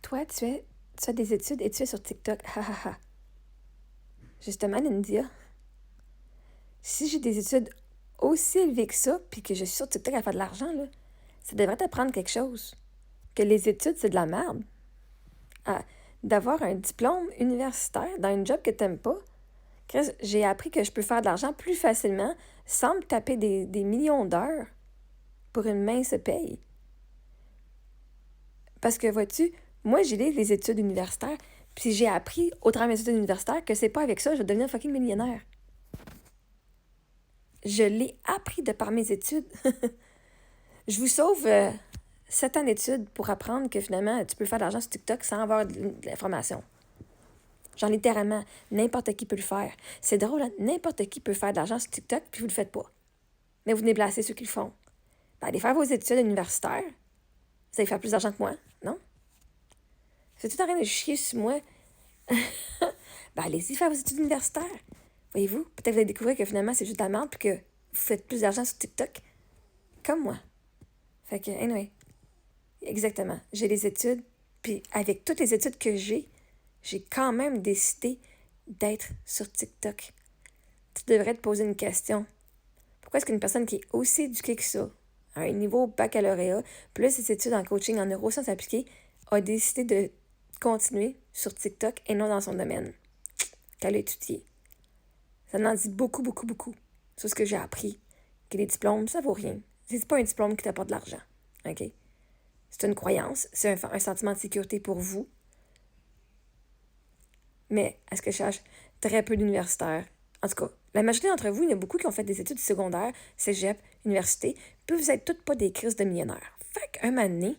Toi, tu fais des études et tu es sur TikTok. Ha ha ha. Justement, Lindia, si j'ai des études aussi élevées que ça, puis que je suis sur TikTok à faire de l'argent, là, ça devrait t'apprendre quelque chose. Que les études, c'est de la merde. À- D'avoir un diplôme universitaire dans un job que t'aimes pas, Chris, j'ai appris que je peux faire de l'argent plus facilement sans me taper des millions d'heures pour une mince paye. Parce que, vois-tu, moi, j'ai les études universitaires, puis j'ai appris au travers de mes études universitaires que c'est pas avec ça que je vais devenir fucking millionnaire. Je l'ai appris de par mes études. Je vous sauve 7 ans d'études pour apprendre que finalement, tu peux faire de l'argent sur TikTok sans avoir de l'information. Genre, littéralement, n'importe qui peut le faire. C'est drôle, hein? N'importe qui peut faire de l'argent sur TikTok, puis vous le faites pas. Mais vous déplacez ceux qui le font. Ben, allez faire vos études universitaires. Vous allez faire plus d'argent que moi, non? C'est tout en train de chier sur moi. Ben, allez-y faire vos études universitaires. Voyez-vous? Peut-être que vous allez découvrir que finalement, c'est juste de la merde, puis que vous faites plus d'argent sur TikTok. Comme moi. Fait que, anyway. Exactement. J'ai les études, puis avec toutes les études que j'ai quand même décidé d'être sur TikTok. Tu devrais te poser une question. Pourquoi est-ce qu'une personne qui est aussi éduquée que ça, à un niveau baccalauréat, plus ses études en coaching en neurosciences appliquées, a décidé de continuer sur TikTok et non dans son domaine qu'elle a étudié? Ça en dit beaucoup, beaucoup, beaucoup sur ce que j'ai appris. Que les diplômes, ça vaut rien. C'est pas un diplôme qui t'apporte de l'argent. OK? C'est une croyance, c'est un sentiment de sécurité pour vous. Mais, à ce que je sache, très peu d'universitaires. En tout cas, la majorité d'entre vous, il y en a beaucoup qui ont fait des études secondaires, cégep, université, puis vous êtes toutes pas des crises de millionnaires. Fait qu'un moment donné,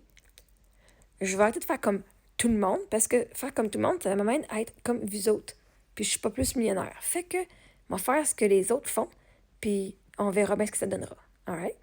je vais arrêter de faire comme tout le monde, parce que faire comme tout le monde, ça va m'amener à être comme vous autres. Puis je suis pas plus millionnaire. Fait que, on va faire ce que les autres font, puis on verra bien ce que ça donnera. Alright?